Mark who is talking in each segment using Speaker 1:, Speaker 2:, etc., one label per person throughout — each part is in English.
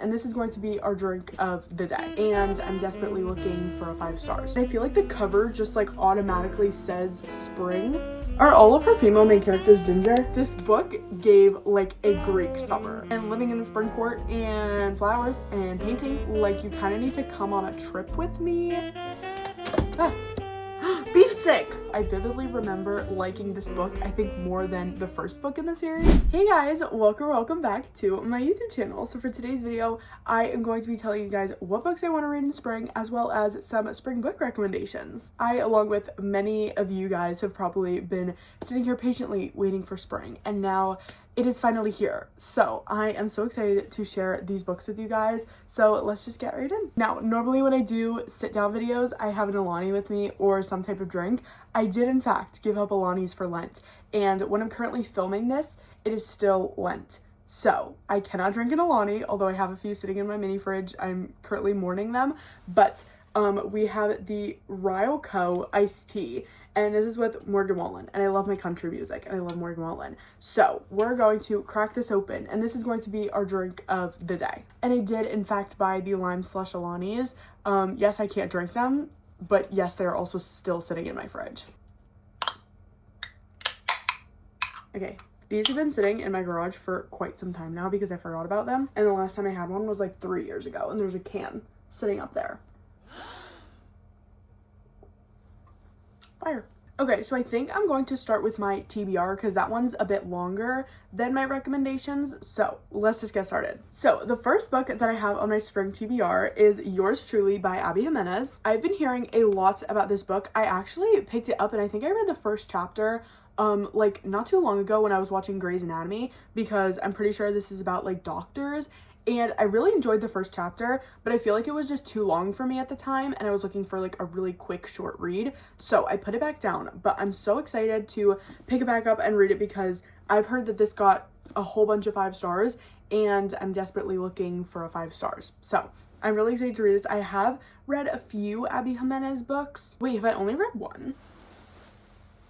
Speaker 1: and this is going to be our drink of the day, and I'm desperately looking for a 5 stars. I feel like the cover just like automatically says spring. Are all of her female main characters ginger? This book gave like a Greek summer, and living in the spring court and flowers and painting, like you kind of need to come on a trip with me. Beef stick! I vividly remember liking this book, I think more than the first book in the series. Hey guys, welcome back to my YouTube channel. So for today's video, I am going to be telling you guys what books I want to read in spring, as well as some spring book recommendations. I, along with many of you guys, have probably been sitting here patiently waiting for spring, and now it is finally here. So I am so excited to share these books with you guys. So let's just get right in. Now, normally when I do sit down videos, I have an Alani with me or some type of drink. I did in fact give up Alani's for Lent, and when I'm currently filming this, it is still Lent. So I cannot drink an Alani, although I have a few sitting in my mini fridge. I'm currently mourning them, but we have the Ryle-Co iced tea, and this is with Morgan Wallen, and I love my country music, and I love Morgan Wallen. So we're going to crack this open, and this is going to be our drink of the day. And I did in fact buy the lime slush Alanis. Yes, I can't drink them, but yes, they are also still sitting in my fridge. Okay, these have been sitting in my garage for quite some time now because I forgot about them, and the last time I had one was like 3 years ago, and there's a can sitting up there. Fire. Okay, so I think I'm going to start with my TBR because that one's a bit longer than my recommendations. So let's just get started. So the first book that I have on my spring TBR is Yours Truly by Abby Jimenez. I've been hearing a lot about this book. I actually picked it up and I think I read the first chapter like not too long ago when I was watching Grey's Anatomy, because I'm pretty sure this is about like doctors. And I really enjoyed the first chapter, but I feel like it was just too long for me at the time, and I was looking for like a really quick short read. So I put it back down, but I'm so excited to pick it back up and read it because I've heard that this got a whole bunch of 5 stars, and I'm desperately looking for a 5 stars. So I'm really excited to read this. I have read a few Abby Jimenez books. Wait, have I only read one?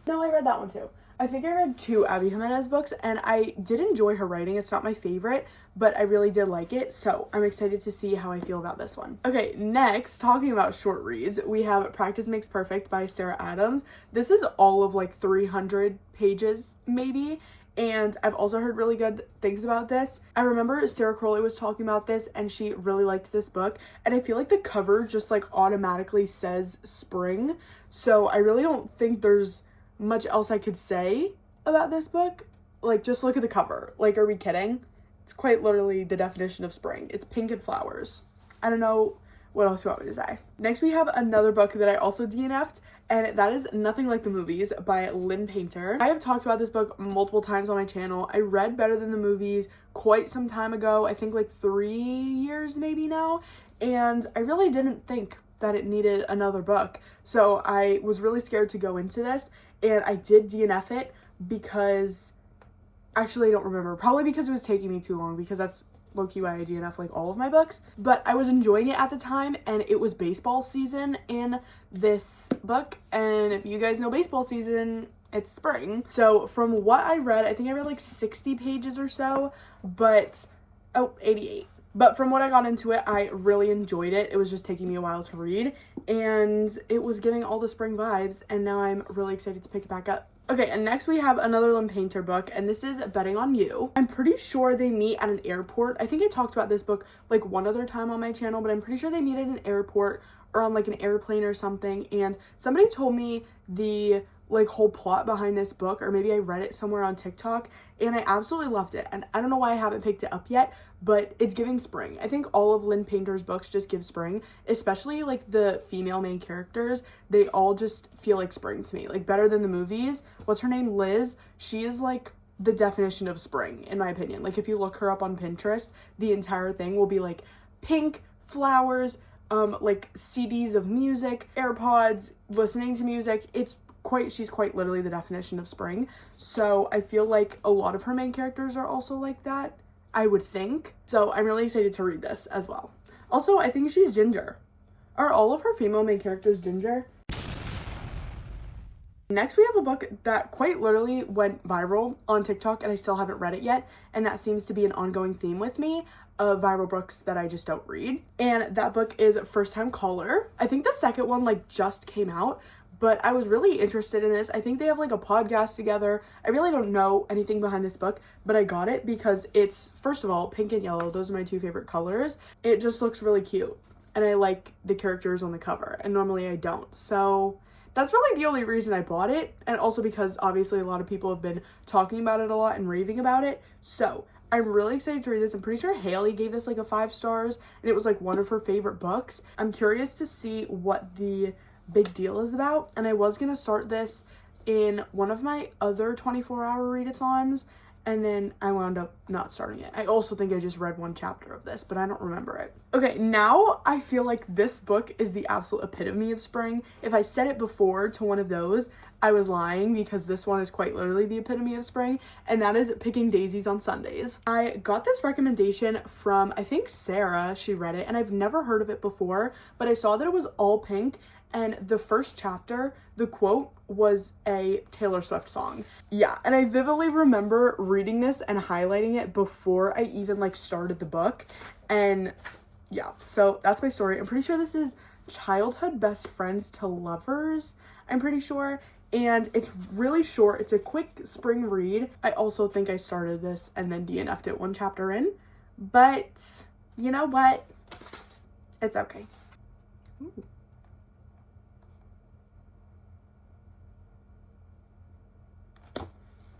Speaker 1: No, I read that one too. I think I read 2 Abby Jimenez books, and I did enjoy her writing. It's not my favorite, but I really did like it, so I'm excited to see how I feel about this one. Okay, next, talking about short reads, we have Practice Makes Perfect by Sarah Adams. This is all of like 300 pages, maybe, and I've also heard really good things about this. I remember Sarah Crowley was talking about this, and she really liked this book, and I feel like the cover just like automatically says spring, so I really don't think there's much else I could say about this book. Like, just look at the cover. Like, are we kidding? It's quite literally the definition of spring. It's pink and flowers. I don't know what else you want me to say. Next, we have another book that I also DNF'd, and that is Nothing Like the Movies by Lynn Painter. I have talked about this book multiple times on my channel. I read Better Than the Movies quite some time ago, I think like 3 years maybe now, and I really didn't think that it needed another book. So I was really scared to go into this, and I did DNF it because, actually I don't remember, probably because it was taking me too long, because that's low-key why I DNF like all of my books. But I was enjoying it at the time, and it was baseball season in this book, and if you guys know baseball season, it's spring. So from what I read, I think I read like 60 pages or so, but, 88. But from what I got into it, I really enjoyed it. It was just taking me a while to read, and it was giving all the spring vibes, and now I'm really excited to pick it back up. Okay, and next we have another Lynn Painter book, and this is Betting on You. I'm pretty sure they meet at an airport. I think I talked about this book like one other time on my channel, but I'm pretty sure they meet at an airport or on like an airplane or something, and somebody told me the like whole plot behind this book, or maybe I read it somewhere on TikTok, and I absolutely loved it. And I don't know why I haven't picked it up yet, but it's giving spring. I think all of Lynn Painter's books just give spring, especially like the female main characters. They all just feel like spring to me. Like Better Than the Movies, what's her name, Liz, she is like the definition of spring in my opinion. Like if you look her up on Pinterest, the entire thing will be like pink, flowers, like CDs of music, AirPods, listening to music. She's quite literally the definition of spring. So I feel like a lot of her main characters are also like that, I would think. So I'm really excited to read this as well. Also, I think she's ginger. Are all of her female main characters ginger? Next, we have a book that quite literally went viral on TikTok and I still haven't read it yet. And that seems to be an ongoing theme with me of viral books that I just don't read. And that book is First Time Caller. I think the second one like just came out, but I was really interested in this. I think they have like a podcast together. I really don't know anything behind this book, but I got it because it's, first of all, pink and yellow. Those are my two favorite colors. It just looks really cute. And I like the characters on the cover, and normally I don't. So that's really the only reason I bought it. And also because obviously a lot of people have been talking about it a lot and raving about it. So I'm really excited to read this. I'm pretty sure Haley gave this like a 5 stars and it was like one of her favorite books. I'm curious to see what the big deal is about. And I was going to start this in one of my other 24-hour readathons, and then I wound up not starting it. I also think I just read 1 chapter of this, but I don't remember it. Okay, now I feel like this book is the absolute epitome of spring. If I said it before to one of those, I was lying, because this one is quite literally the epitome of spring, and that is Picking Daisies on Sundays. I got this recommendation from, I think, Sarah. She read it, and I've never heard of it before, but I saw that it was all pink, and the first chapter, the quote was a Taylor Swift song. Yeah, and I vividly remember reading this and highlighting it before I even like started the book. And yeah, so that's my story. I'm pretty sure this is Childhood Best Friends to Lovers, I'm pretty sure. And it's really short. It's a quick spring read. I also think I started this and then DNF'd it 1 chapter in. But you know what? It's okay. Ooh.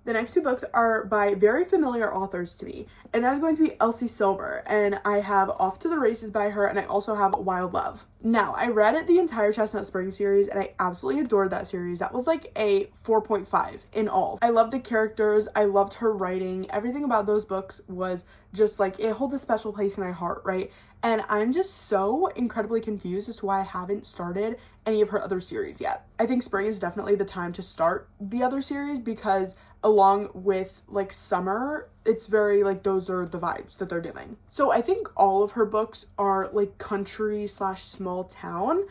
Speaker 1: The next 2 books are by very familiar authors to me, and that is going to be Elsie Silver, and I have Off to the Races by her, and I also have Wild Love. Now, I read the entire Chestnut Spring series, and I absolutely adored that series. That was like a 4.5 in all. I loved the characters, I loved her writing, everything about those books was just like, it holds a special place in my heart, right? And I'm just so incredibly confused as to why I haven't started any of her other series yet. I think spring is definitely the time to start the other series, because along with like summer, it's very like, those are the vibes that they're giving. So I think all of her books are like country / small town.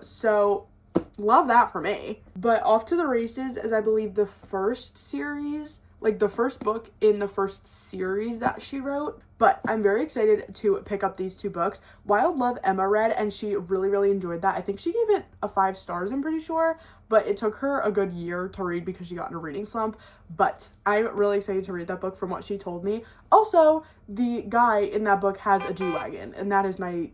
Speaker 1: So love that for me. But Off to the Races is, I believe, the first series, like the first book in the first series that she wrote. But I'm very excited to pick up these 2 books. Wild Love, Emma read, and she really enjoyed that. I think she gave it a 5 stars, I'm pretty sure. But it took her a good year to read because she got in a reading slump. But I'm really excited to read that book from what she told me. Also, the guy in that book has a G-Wagon, and that is my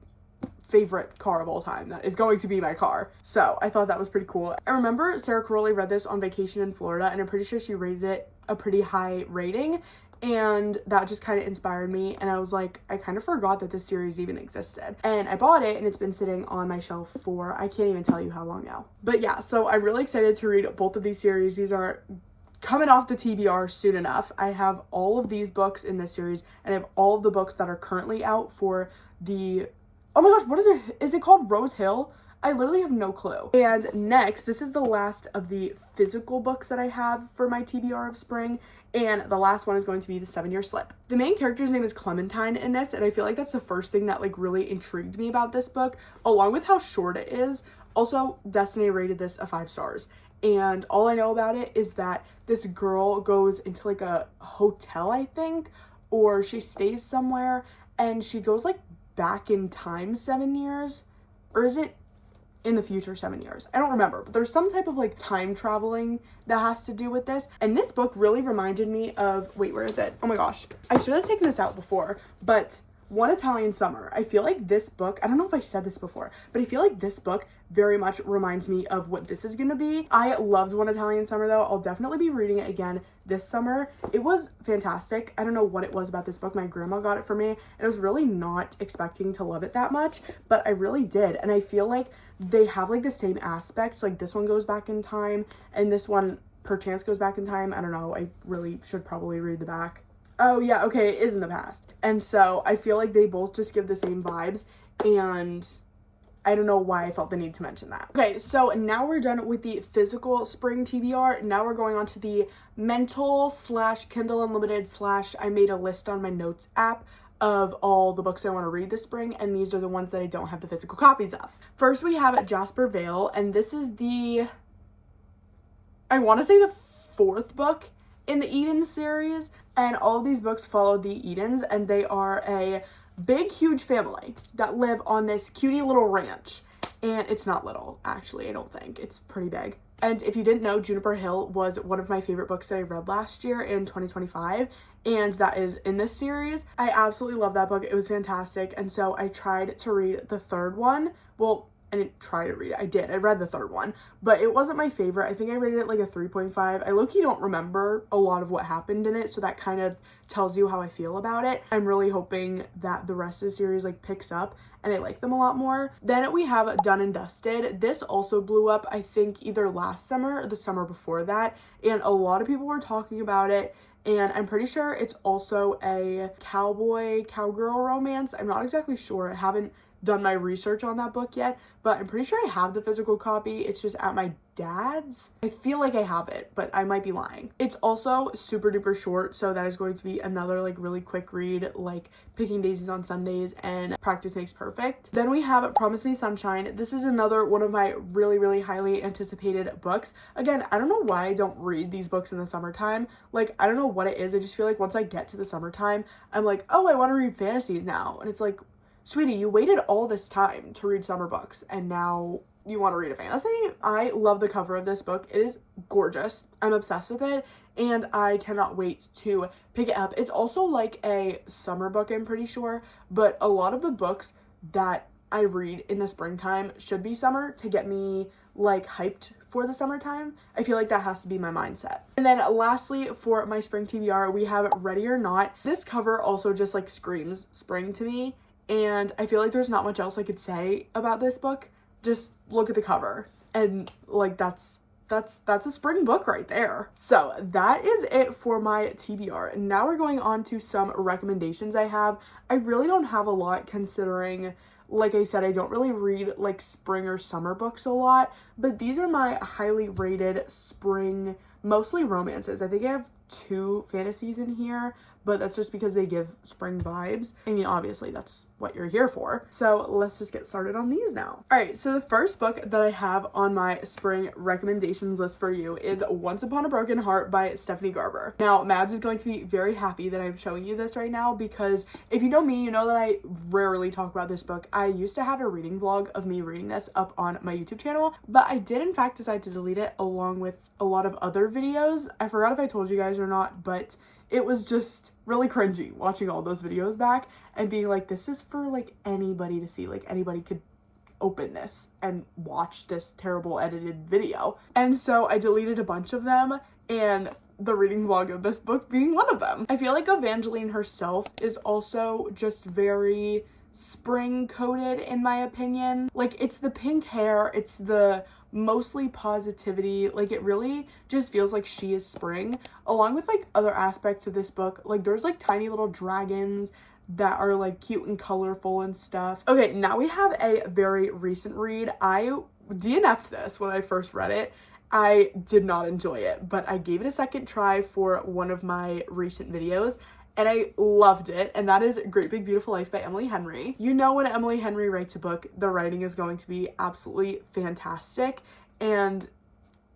Speaker 1: favorite car of all time. That is going to be my car. So I thought that was pretty cool. I remember Sarah Caroli read this on vacation in Florida, and I'm pretty sure she rated it a pretty high rating. And that just kind of inspired me, and I was like, I kind of forgot that this series even existed. And I bought it, and it's been sitting on my shelf for, I can't even tell you how long now. But yeah, so I'm really excited to read both of these series. These are coming off the TBR soon enough. I have all of these books in this series, and I have all of the books that are currently out for the, oh my gosh, what is it? Is it called Rose Hill? I literally have no clue. And next, this is the last of the physical books that I have for my TBR of spring. And the last one is going to be The 7-Year Slip. The main character's name is Clementine in this, and I feel like that's the first thing that like really intrigued me about this book, along with how short it is. Also, Destiny rated this a 5 stars. And all I know about it is that this girl goes into like a hotel, I think, or she stays somewhere, and she goes like back in time 7 years. Or is it in the future 7 years? I don't remember, but there's some type of like time traveling that has to do with this. And this book really reminded me of, wait, where is it? Oh my gosh, I should have taken this out before, but One Italian Summer. I feel like this book, I don't know if I said this before, but I feel like this book very much reminds me of what this is gonna be. I loved One Italian Summer though. I'll definitely be reading it again this summer. It was fantastic. I don't know what it was about this book. My grandma got it for me, and I was really not expecting to love it that much, but I really did. And I feel like they have like the same aspects. Like this one goes back in time, and this one perchance goes back in time. I don't know. I really should probably read the back. Oh yeah, okay, it is in the past. And so I feel like they both just give the same vibes, and I don't know why I felt the need to mention that. Okay, so now we're done with the physical spring TBR. Now we're going on to the mental / Kindle Unlimited / I made a list on my notes app of all the books I want to read this spring, and these are the ones that I don't have the physical copies of. First, we have Jasper Vale, and this is the I want to say the fourth book in the Eden series, and all of these books follow the Edens, and they are a big, huge family that live on this cutie little ranch. And it's not little, actually, I don't think. It's pretty big. And if you didn't know, Juniper Hill was one of my favorite books that I read last year in 2025, and that is in this series. I absolutely love that book. It was fantastic, and so I tried to read the third one. Well, I didn't try to read it. I did. I read the third one, but it wasn't my favorite. I think I rated it like a 3.5. I low-key don't remember a lot of what happened in it, so that kind of tells you how I feel about it. I'm really hoping that the rest of the series like picks up and I like them a lot more. Then we have Done and Dusted. This also blew up, I think, either last summer or the summer before that, and a lot of people were talking about it. And I'm pretty sure it's also a cowgirl romance. I'm not exactly sure. I haven't done my research on that book yet, but I'm pretty sure I have the physical copy. It's just at my dad's. I feel like I have it, but I might be lying. It's also super duper short, so that is going to be another like really quick read, like picking daisies on Sundays and practice makes perfect. Then we have Promise Me Sunshine. This is another one of my really highly anticipated books. Again, I don't know why I don't read these books in the summertime. Like, I don't know what it is. I just feel like once I get to the summertime, I'm like, oh, I want to read fantasies now. And it's like, sweetie, you waited all this time to read summer books and now you want to read a fantasy? I love the cover of this book. It is gorgeous. I'm obsessed with it and I cannot wait to pick it up. It's also like a summer book, I'm pretty sure, but a lot of the books that I read in the springtime should be summer to get me like hyped for the summertime. I feel like that has to be my mindset. And then lastly, for my spring TBR, we have Ready or Not. This cover also just like screams spring to me. And I feel like there's not much else I could say about this book. Just look at the cover and like that's a spring book right there. So that is it for my TBR. Now we're going on to some recommendations I have. I really don't have a lot considering, like I said, I don't really read like spring or summer books a lot, but these are my highly rated spring, mostly romances. I think I have 2 fantasies in here, but that's just because they give spring vibes. I mean, obviously that's what you're here for. So let's just get started on these now. All right, so the first book that I have on my spring recommendations list for you is Once Upon a Broken Heart by Stephanie Garber. Now, Mads is going to be very happy that I'm showing you this right now because if you know me, you know that I rarely talk about this book. I used to have a reading vlog of me reading this up on my YouTube channel, but I did in fact decide to delete it along with a lot of other videos. I forgot if I told you guys or not, but it was just really cringy watching all those videos back and being like, this is for like anybody to see. Like anybody could open this and watch this terrible edited video. And so I deleted a bunch of them, and the reading vlog of this book being one of them. I feel like Evangeline herself is also just very spring coded in my opinion. Like it's the pink hair, it's the mostly positivity, like it really just feels like she is spring, along with like other aspects of this book. Like there's like tiny little dragons that are like cute and colorful and stuff. Okay, now we have a very recent read. I DNF'd this when I first read it. I did not enjoy it, but I gave it a second try for one of my recent videos and I loved it, and that is Great Big Beautiful Life by Emily Henry. You know, when Emily Henry writes a book, the writing is going to be absolutely fantastic, and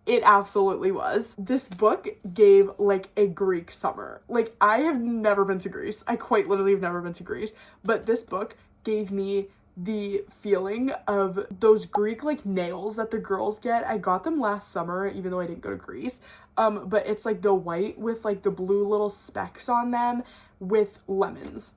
Speaker 1: it absolutely was. This book gave like a Greek summer. Like I have never been to Greece. I quite literally have never been to Greece, but this book gave me the feeling of those Greek like nails that the girls get. I got them last summer, even though I didn't go to Greece. But it's like the white with like the blue little specks on them with lemons.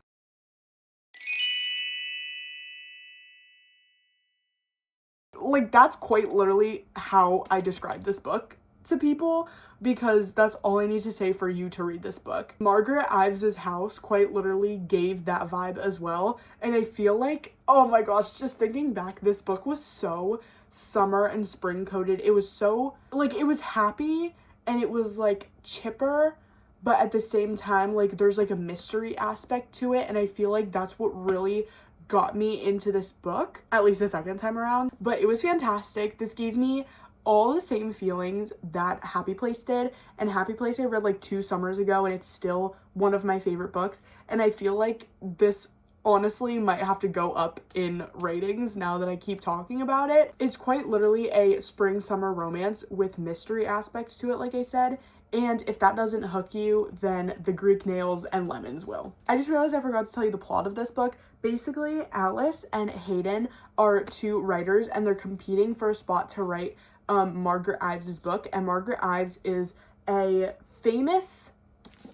Speaker 1: Like that's quite literally how I describe this book to people, because that's all I need to say for you to read this book. Margaret Ives's house quite literally gave that vibe as well, and I feel like, oh my gosh, just thinking back, this book was so summer and spring coded. It was so like, it was happy and it was like chipper, but at the same time like there's like a mystery aspect to it, and I feel like that's what really got me into this book, at least the second time around. But it was fantastic. This gave me all the same feelings that Happy Place did, and Happy Place I read like 2 summers ago and it's still one of my favorite books, and I feel like this honestly might have to go up in ratings now that I keep talking about it. It's quite literally a spring summer romance with mystery aspects to it, like I said. And if that doesn't hook you, then The Greek Nails and Lemons will. I just realized I forgot to tell you the plot of this book. Basically, Alice and Hayden are two writers and they're competing for a spot to write Margaret Ives' book. And Margaret Ives is a famous,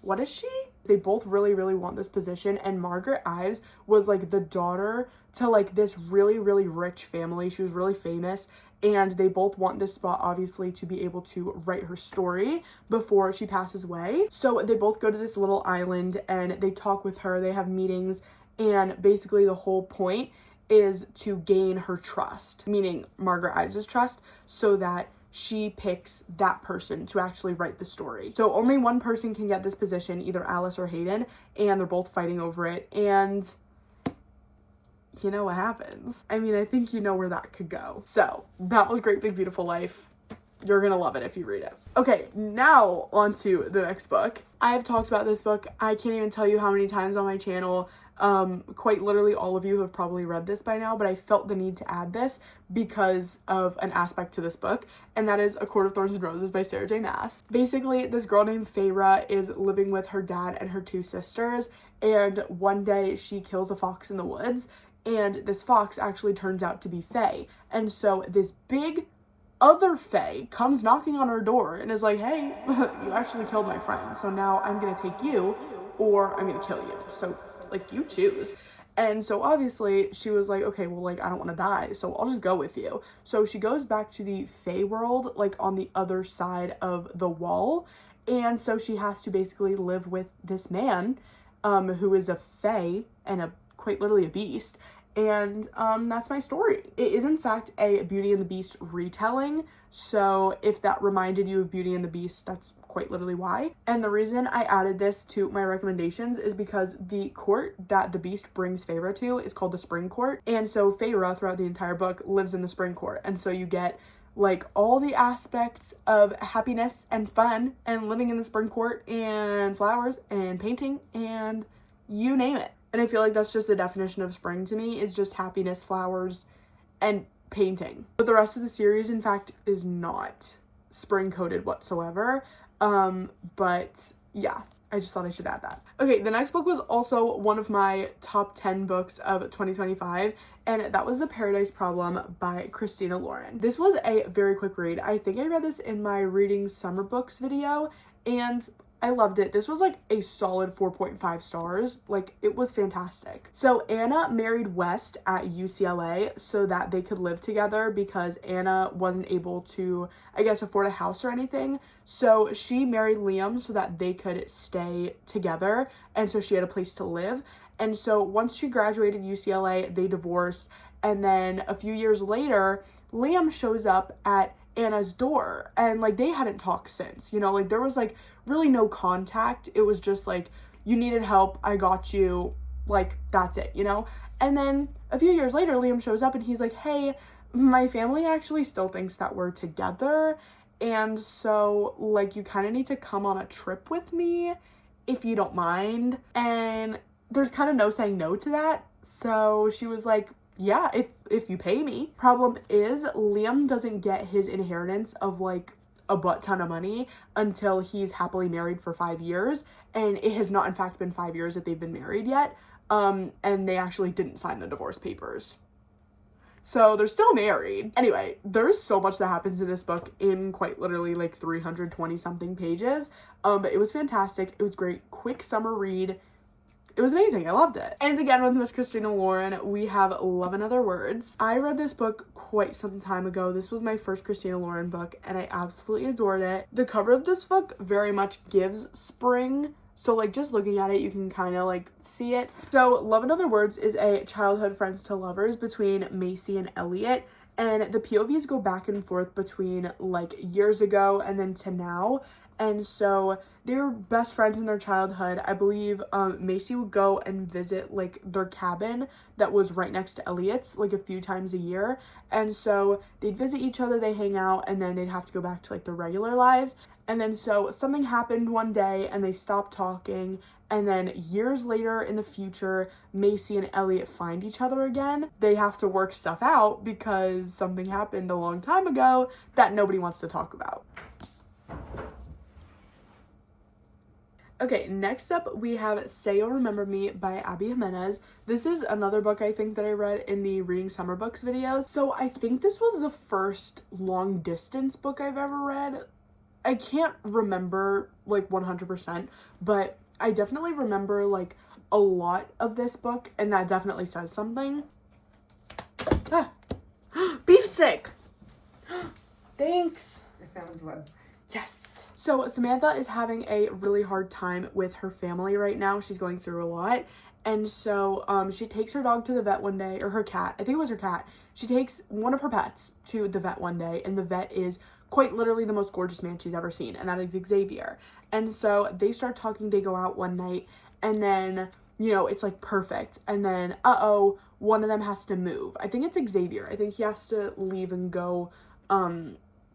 Speaker 1: what is she? They both really, really want this position. And Margaret Ives was like the daughter to like this really, really rich family. She was really famous. And they both want this spot, obviously, to be able to write her story before she passes away. So they both go to this little island and they talk with her. They have meetings. And basically the whole point is to gain her trust, meaning Margaret Ives' trust, so that she picks that person to actually write the story. So only one person can get this position, either Alice or Hayden, and they're both fighting over it. And you know what happens. I mean, I think you know where that could go. So that was Great Big Beautiful Life. You're gonna love it if you read it. Okay, now on to the next book. I've talked about this book, I can't even tell you how many times on my channel. Quite literally all of you have probably read this by now, but I felt the need to add this because of an aspect to this book, and that is A Court of Thorns and Roses by Sarah J Maas. Basically, this girl named Feyre is living with her dad and her two sisters, and one day she kills a fox in the woods, and this fox actually turns out to be Fae. And so this big other Fae comes knocking on her door and is like, hey, you actually killed my friend, so now I'm gonna take you or I'm gonna kill you. So like, you choose. And so obviously she was like, okay, well, like, I don't want to die, so I'll just go with you. So she goes back to the Fae world, like on the other side of the wall. And so she has to basically live with this man who is a Fae and quite literally a beast. And that's my story. It is in fact a Beauty and the Beast retelling. So if that reminded you of Beauty and the Beast, that's quite literally why. And the reason I added this to my recommendations is because the court that the Beast brings Feyre to is called the Spring Court. And so Feyre throughout the entire book lives in the Spring Court. And so you get like all the aspects of happiness and fun and living in the Spring Court and flowers and painting and you name it. And I feel like that's just the definition of spring to me, is just happiness, flowers, and painting. But the rest of the series, in fact, is not spring coded whatsoever. But yeah, I just thought I should add that. Okay, the next book was also one of my top 10 books of 2025, and that was The Paradise Problem by Christina Lauren. This was a very quick read. I think I read this in my reading summer books video, and I loved it. This was like a solid 4.5 stars. Like, it was fantastic. So Anna married West at UCLA so that they could live together because Anna wasn't able to, I guess, afford a house or anything. So she married Liam so that they could stay together. And so she had a place to live. And so once she graduated UCLA, they divorced. And then a few years later, Liam shows up at Anna's door, and like they hadn't talked since, you know, like there was like really no contact. It was just like, you needed help, I got you, like that's it, you know. And then a few years later, Liam shows up and he's like, hey, my family actually still thinks that we're together, and so like you kind of need to come on a trip with me if you don't mind. And there's kind of no saying no to that. So she was like, yeah, if you pay me. Problem is, Liam doesn't get his inheritance of like a butt ton of money until he's happily married for 5 years. And it has not in fact been 5 years that they've been married yet. And they actually didn't sign the divorce papers. So they're still married. Anyway, there's so much that happens in this book in quite literally like 320 something pages. But it was fantastic. It was great. Quick summer read. It was amazing. I loved it. And again, with Miss Christina Lauren, we have Love and Other Words. I read this book quite some time ago. This was my first Christina Lauren book, and I absolutely adored it. The cover of this book very much gives spring. So like just looking at it, you can kind of like see it. So Love and Other Words is a childhood friends to lovers between Macy and Elliot. And the POVs go back and forth between like years ago and then to now. And so they were best friends in their childhood. I believe Macy would go and visit like their cabin that was right next to Elliot's like a few times a year. And so they'd visit each other, they hang out, and then they'd have to go back to like their regular lives. And then so something happened one day and they stopped talking. And then years later in the future, Macy and Elliot find each other again. They have to work stuff out because something happened a long time ago that nobody wants to talk about. Okay, next up we have Say You'll Remember Me by Abby Jimenez. This is another book I think that I read in the Reading Summer Books videos. So I think this was the first long distance book I've ever read. I can't remember like 100%, but I definitely remember like a lot of this book, and that definitely says something. Ah. Beef stick! Thanks!
Speaker 2: I found one.
Speaker 1: Yes! So Samantha is having a really hard time with her family right now. She's going through a lot. And so she takes her dog to the vet one day, or her cat. I think it was her cat. She takes one of her pets to the vet one day, and the vet is quite literally the most gorgeous man she's ever seen, and that is Xavier. And so they start talking, they go out one night, and then, you know, it's like perfect. And then, one of them has to move. I think it's Xavier. I think he has to leave and go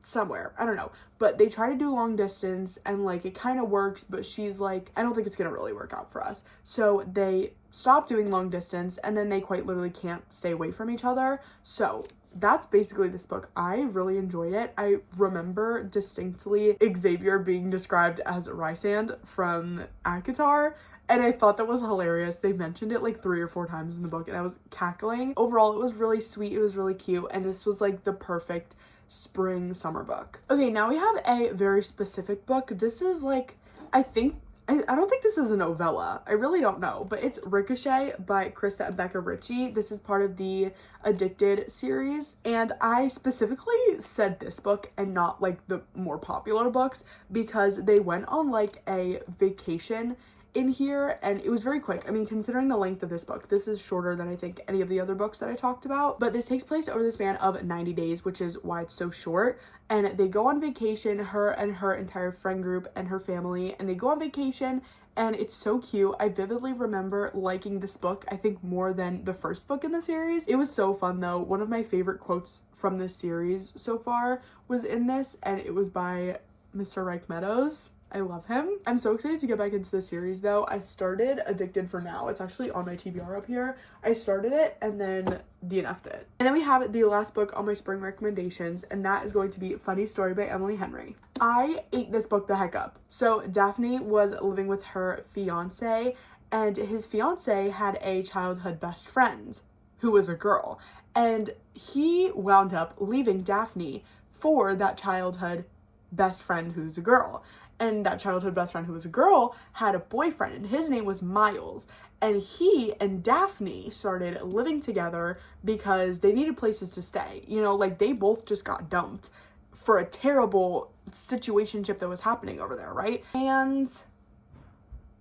Speaker 1: somewhere. I don't know. But they try to do long distance, and like it kind of works, but she's like, I don't think it's gonna really work out for us. So they stop doing long distance, and then they quite literally can't stay away from each other. So that's basically this book. I really enjoyed it. I remember distinctly Xavier being described as Rysand from ACOTAR, and I thought that was hilarious. They mentioned it like 3 or 4 times in the book, and I was cackling. Overall, it was really sweet. It was really cute, and this was like the perfect spring summer book. Okay, now we have a very specific book. This is like, I don't think this is a novella. I really don't know, but it's Ricochet by Krista and Becca Ritchie. This is part of the Addicted series, and I specifically said this book and not like the more popular books because they went on like a vacation in here, and it was very quick. I mean, considering the length of this book, this is shorter than I think any of the other books that I talked about, but this takes place over the span of 90 days, which is why it's so short. And they go on vacation, her and her entire friend group and her family, and they go on vacation, and it's so cute. I vividly remember liking this book, I think more than the first book in the series. It was so fun though. One of my favorite quotes from this series so far was in this, and it was by Mr. Reich Meadows. I love him. I'm so excited to get back into the series though. I started Addicted for Now. It's actually on my TBR up here. I started it and then DNF'd it. And then we have the last book on my spring recommendations, and that is going to be Funny Story by Emily Henry. I ate this book the heck up. So Daphne was living with her fiance, and his fiance had a childhood best friend who was a girl, and he wound up leaving Daphne for that childhood best friend who's a girl. And that childhood best friend who was a girl had a boyfriend, and his name was Miles. And he and Daphne started living together because they needed places to stay. You know, like they both just got dumped for a terrible situationship that was happening over there, right? And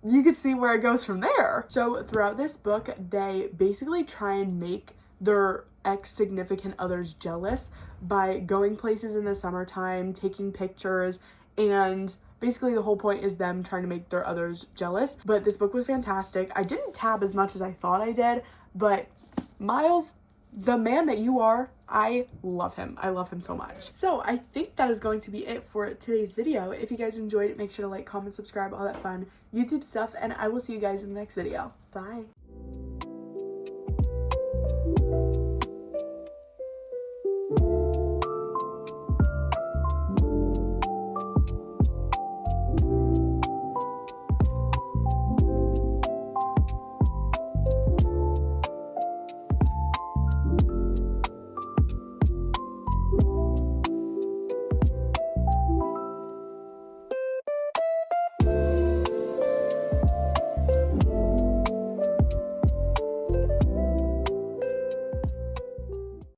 Speaker 1: you could see where it goes from there. So throughout this book, they basically try and make their ex-significant others jealous by going places in the summertime, taking pictures, and basically the whole point is them trying to make their others jealous. But this book was fantastic. I didn't tab as much as I thought I did, but Miles, the man that you are, I love him. I love him so much. So I think that is going to be it for today's video. If you guys enjoyed it, make sure to like, comment, subscribe, all that fun YouTube stuff, and I will see you guys in the next video. Bye.